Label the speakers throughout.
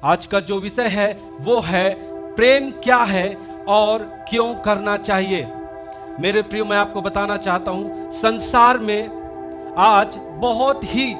Speaker 1: आज का जो विषय है वो है प्रेम क्या है और क्यों करना चाहिए। मेरे प्रियो, मैं आपको बताना चाहता हूं, संसार में आज बहुत ही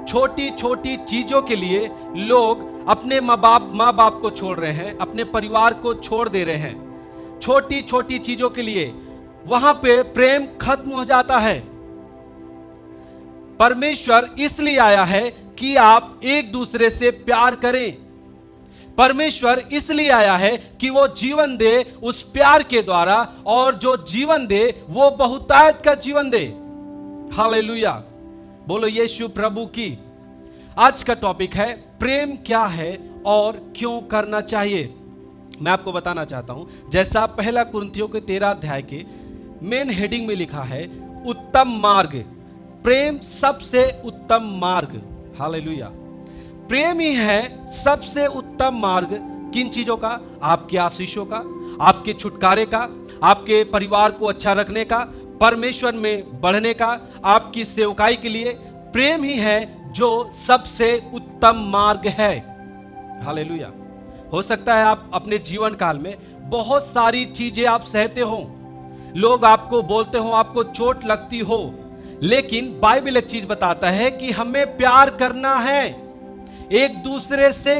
Speaker 1: छोटी छोटी चीजों के लिए लोग अपने माँ बाप को छोड़ रहे हैं, अपने परिवार को छोड़ दे रहे हैं। छोटी छोटी चीजों के लिए वहां पे प्रेम खत्म हो जाता है। परमेश्वर इसलिए आया है कि आप एक दूसरे से प्यार करें। परमेश्वर इसलिए आया है कि वो जीवन दे उस प्यार के द्वारा, और जो जीवन दे वो बहुतायत का जीवन दे। हालेलुया, बोलो यीशु प्रभु की। आज का टॉपिक है प्रेम क्या है और क्यों करना चाहिए। मैं आपको बताना चाहता हूं, जैसा पहला कुरिन्थियों के 13 अध्याय के मेन हेडिंग में लिखा है, उत्तम मार्ग, प्रेम सबसे उत्तम मार्ग। हालेलुया, प्रेम ही है सबसे उत्तम मार्ग। किन चीजों का? आपके आशीषों का, आपके छुटकारे का, आपके परिवार को अच्छा रखने का, परमेश्वर में बढ़ने का, आपकी सेवकाई के लिए प्रेम ही है जो सबसे उत्तम मार्ग है। हालेलुया। हो सकता है आप अपने जीवन काल में बहुत सारी चीजें आप सहते हो, लोग आपको बोलते हो, आपको चोट लगती हो, लेकिन बाइबल एक चीज बताता है कि हमें प्यार करना है एक दूसरे से।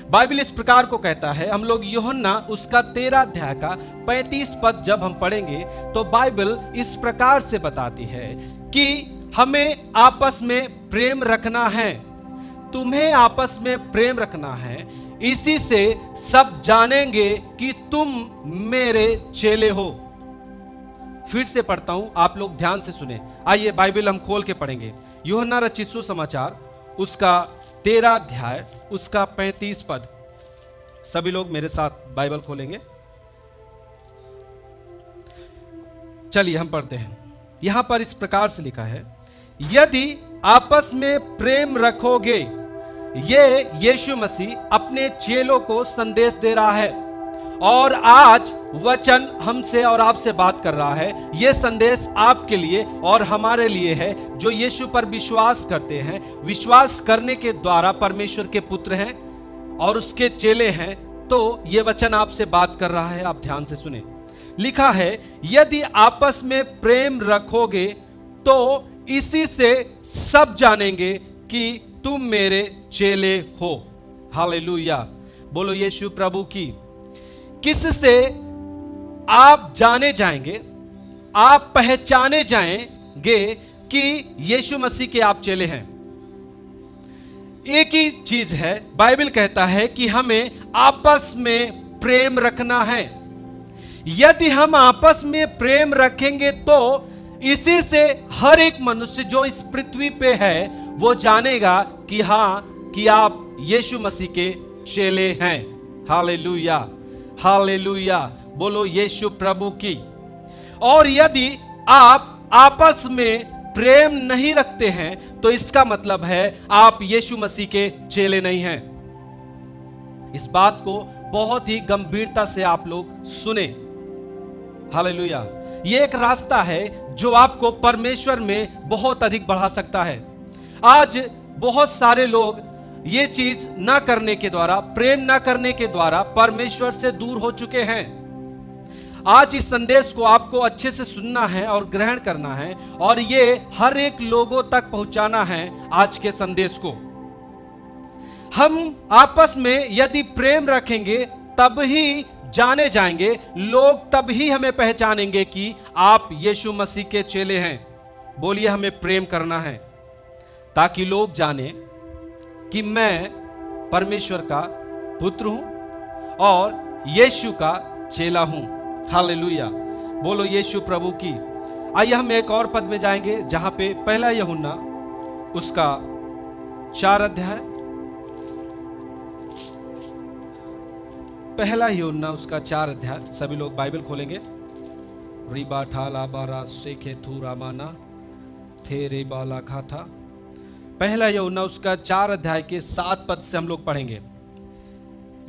Speaker 1: बाइबल इस प्रकार को कहता है, हम लोग यूहन्ना उसका 13 अध्याय का 35 पद जब हम पढ़ेंगे तो बाइबल इस प्रकार से बताती है कि हमें आपस में प्रेम रखना है, तुम्हें आपस में प्रेम रखना है, इसी से सब जानेंगे कि तुम मेरे चेले हो। फिर से पढ़ता हूं, आप लोग ध्यान से सुने। आइए बाइबल हम खोल के पढ़ेंगे। यूहन्ना रचित सुसमाचार उसका 13 अध्याय उसका 35 पद। सभी लोग मेरे साथ बाइबल खोलेंगे। चलिए हम पढ़ते हैं। यहां पर इस प्रकार से लिखा है, यदि आपस में प्रेम रखोगे, ये यीशु मसीह अपने चेलों को संदेश दे रहा है, और आज वचन हमसे और आपसे बात कर रहा है। यह संदेश आपके लिए और हमारे लिए है जो यीशु पर विश्वास करते हैं। विश्वास करने के द्वारा परमेश्वर के पुत्र हैं और उसके चेले हैं। तो यह वचन आपसे बात कर रहा है, आप ध्यान से सुने। लिखा है, यदि आपस में प्रेम रखोगे तो इसी से सब जानेंगे कि तुम मेरे चेले हो। हालेलुया, बोलो यीशु प्रभु की। किससे आप जाने जाएंगे, आप पहचाने जाएंगे कि यीशु मसीह के आप चेले हैं? एक ही चीज है, बाइबल कहता है कि हमें आपस में प्रेम रखना है। यदि हम आपस में प्रेम रखेंगे तो इसी से हर एक मनुष्य जो इस पृथ्वी पे है वो जानेगा कि हां, कि आप यीशु मसीह के चेले हैं। हालेलुया, हालेलुया, बोलो यीशु प्रभु की। और यदि आप आपस में प्रेम नहीं रखते हैं तो इसका मतलब है आप यीशु मसीह के चेले नहीं हैं। इस बात को बहुत ही गंभीरता से आप लोग सुने। हालेलुया, ये एक रास्ता है जो आपको परमेश्वर में बहुत अधिक बढ़ा सकता है। आज बहुत सारे लोग ये चीज ना करने के द्वारा, प्रेम ना करने के द्वारा परमेश्वर से दूर हो चुके हैं। आज इस संदेश को आपको अच्छे से सुनना है और ग्रहण करना है, और ये हर एक लोगों तक पहुंचाना है। आज के संदेश को हम आपस में यदि प्रेम रखेंगे तब ही जाने जाएंगे, लोग तब ही हमें पहचानेंगे कि आप यीशु मसीह के चेले हैं। बोलिए, हमें प्रेम करना है ताकि लोग जाने कि मैं परमेश्वर का पुत्र हूं और यीशु का चेला हूं। हालेलुया, बोलो यीशु प्रभु की। आइए हम एक और पद में जाएंगे जहां पे पहला यूहन्ना उसका 4 अध्याय, पहला यूहन्ना उसका 4 अध्याय। सभी लोग बाइबल खोलेंगे। रिबा ठाला बारा सेखे थूरा माना थे रे बाला खाता। पहला यूहन्ना उसका 4 अध्याय के 7 पद से हम लोग पढ़ेंगे।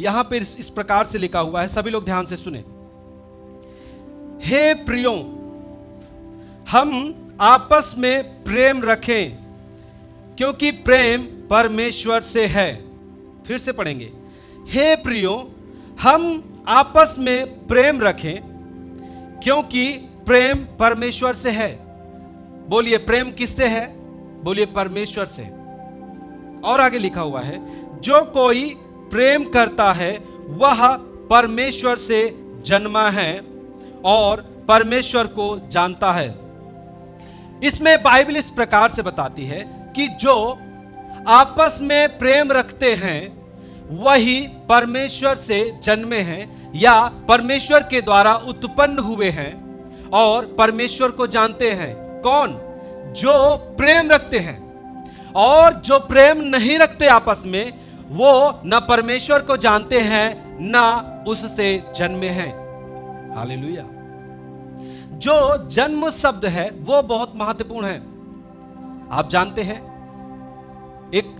Speaker 1: यहां पर इस प्रकार से लिखा हुआ है, सभी लोग ध्यान से सुने। हे प्रियों, हम आपस में प्रेम रखें क्योंकि प्रेम परमेश्वर से है। फिर से पढ़ेंगे। हे प्रियो, हम आपस में प्रेम रखें, क्योंकि प्रेम परमेश्वर से है। बोलिए, प्रेम किससे है? बोलिए, परमेश्वर से। और आगे लिखा हुआ है, जो कोई प्रेम करता है वह परमेश्वर से जन्मा है और परमेश्वर को जानता है। इसमें बाइबल इस प्रकार से बताती है कि जो आपस में प्रेम रखते हैं वही परमेश्वर से जन्मे हैं या परमेश्वर के द्वारा उत्पन्न हुए हैं और परमेश्वर को जानते हैं। कौन? जो प्रेम रखते हैं। और जो प्रेम नहीं रखते आपस में, वो न परमेश्वर को जानते हैं न उससे जन्मे हैं। हालेलुया। जो जन्म शब्द है वो बहुत महत्वपूर्ण है। आप जानते हैं,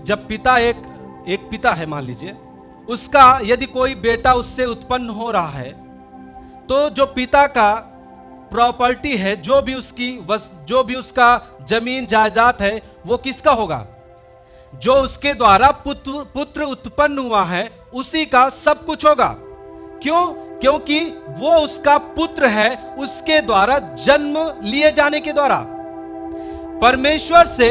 Speaker 1: जब पिता एक पिता है, मान लीजिए, उसका यदि कोई बेटा उससे उत्पन्न हो रहा है, तो जो पिता का प्रॉपर्टी है, जो भी उसका जमीन जायदाद है, वो किसका होगा? जो उसके द्वारा पुत्र उत्पन्न हुआ है उसी का सब कुछ होगा। क्यों? क्योंकि वो उसका पुत्र है, उसके द्वारा जन्म लिए जाने के द्वारा। परमेश्वर से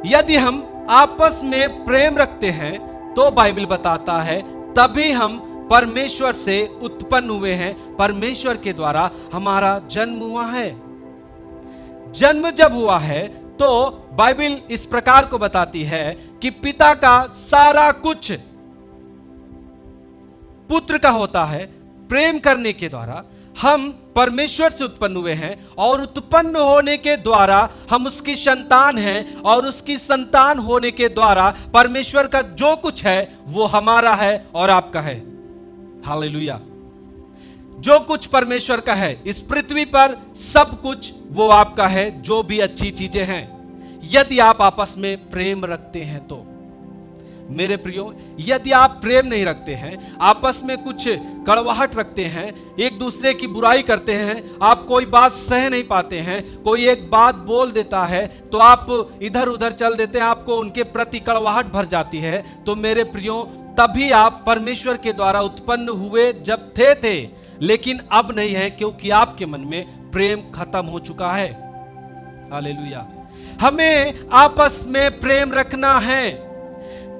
Speaker 1: यदि हम आपस में प्रेम रखते हैं तो बाइबल बताता है तभी हम परमेश्वर से उत्पन्न हुए हैं, परमेश्वर के द्वारा हमारा जन्म हुआ है। जन्म जब हुआ है तो बाइबल इस प्रकार को बताती है कि पिता का सारा कुछ पुत्र का होता है। प्रेम करने के द्वारा हम परमेश्वर से उत्पन्न हुए हैं और उत्पन्न होने के द्वारा हम उसकी संतान हैं और उसकी संतान होने के द्वारा परमेश्वर का जो कुछ है वो हमारा है और आपका है। हालेलुया। जो कुछ परमेश्वर का है इस पृथ्वी पर, सब कुछ वो आपका है, जो भी अच्छी चीजें हैं, यदि आप आपस में प्रेम रखते हैं तो। मेरे प्रियो, यदि आप प्रेम नहीं रखते हैं, आपस में कुछ कड़वाहट रखते हैं, एक दूसरे की बुराई करते हैं, आप कोई बात सह नहीं पाते हैं, कोई एक बात बोल देता है तो आप इधर उधर चल देते हैं, आपको उनके प्रति कड़वाहट भर जाती है, तो मेरे प्रियो, तभी आप परमेश्वर के द्वारा उत्पन्न हुए जब थे, लेकिन अब नहीं है, क्योंकि आपके मन में प्रेम खत्म हो चुका है। हालेलुया। हमें आपस में प्रेम रखना है,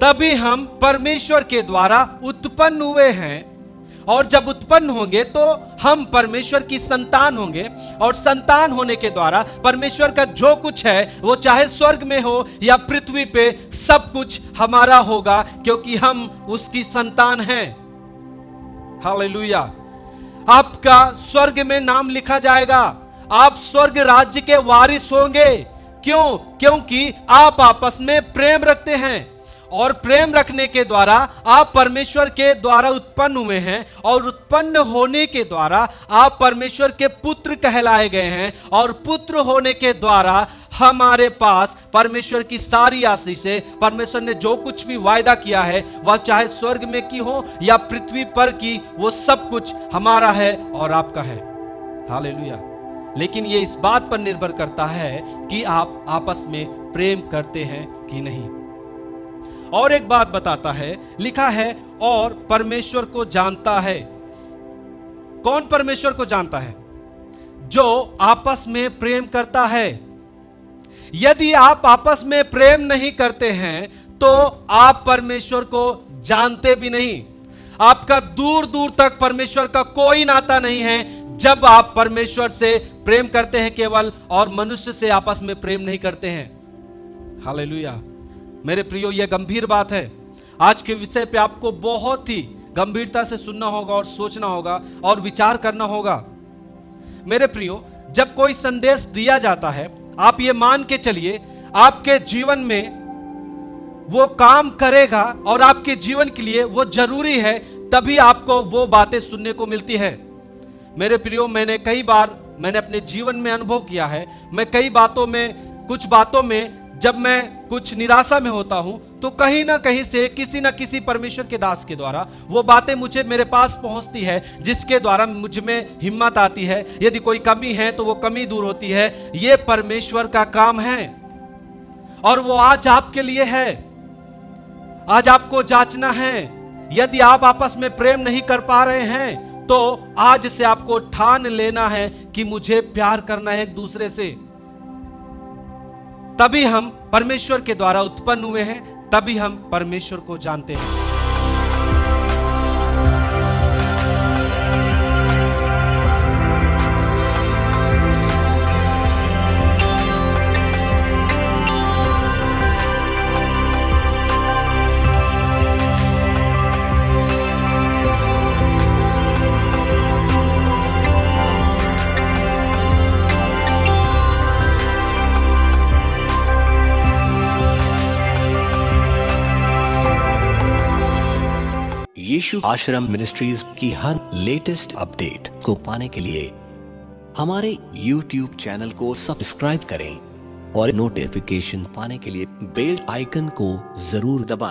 Speaker 1: तभी हम परमेश्वर के द्वारा उत्पन्न हुए हैं, और जब उत्पन्न होंगे तो हम परमेश्वर की संतान होंगे, और संतान होने के द्वारा परमेश्वर का जो कुछ है वो चाहे स्वर्ग में हो या पृथ्वी पे, सब कुछ हमारा होगा, क्योंकि हम उसकी संतान हैं। हालेलुया। आपका स्वर्ग में नाम लिखा जाएगा, आप स्वर्ग राज्य के वारिस होंगे। क्यों? क्योंकि आप आपस में प्रेम रखते हैं, और प्रेम रखने के द्वारा आप परमेश्वर के द्वारा उत्पन्न हुए हैं, और उत्पन्न होने के द्वारा आप परमेश्वर के पुत्र कहलाए गए हैं, और पुत्र होने के द्वारा हमारे पास परमेश्वर की सारी आशीषें, परमेश्वर ने जो कुछ भी वायदा किया है, वह चाहे स्वर्ग में की हो या पृथ्वी पर की, वो सब कुछ हमारा है और आपका है। हालेलुया। लेकिन ये इस बात पर निर्भर करता है कि आप आपस में प्रेम करते हैं कि नहीं। और एक बात बताता है, लिखा है और परमेश्वर को जानता है। कौन परमेश्वर को जानता है? जो आपस में प्रेम करता है। यदि आप आपस में प्रेम नहीं करते हैं तो आप परमेश्वर को जानते भी नहीं। आपका दूर दूर तक परमेश्वर का कोई नाता नहीं है जब आप परमेश्वर से प्रेम करते हैं केवल, और मनुष्य से आपस में प्रेम नहीं करते हैं। हालेलुया। मेरे प्रियो, यह गंभीर बात है। आज के विषय पे आपको बहुत ही गंभीरता से सुनना होगा और सोचना होगा और विचार करना होगा। मेरे प्रियो, जब कोई संदेश दिया जाता है, आप ये मान के चलिए आपके जीवन में वो काम करेगा और आपके जीवन के लिए वो जरूरी है, तभी आपको वो बातें सुनने को मिलती है। मेरे प्रियो, मैंने अपने जीवन में अनुभव किया है। मैं कुछ बातों में जब मैं कुछ निराशा में होता हूं तो कहीं ना कहीं से किसी ना किसी परमेश्वर के दास के द्वारा वो बातें मेरे पास पहुंचती है, जिसके द्वारा मुझ में हिम्मत आती है। यदि कोई कमी है तो वो कमी दूर होती है। ये परमेश्वर का काम है और वो आज आपके लिए है। आज आपको जांचना है, यदि आप आपस में प्रेम नहीं कर पा रहे हैं तो आज से आपको ठान लेना है कि मुझे प्यार करना है एक दूसरे से। तभी हम परमेश्वर के द्वारा उत्पन्न हुए हैं, तभी हम परमेश्वर को जानते हैं।
Speaker 2: यीशु आश्रम मिनिस्ट्रीज की हर लेटेस्ट अपडेट को पाने के लिए हमारे YouTube चैनल को सब्सक्राइब करें और नोटिफिकेशन पाने के लिए बेल आइकन को जरूर दबाएं।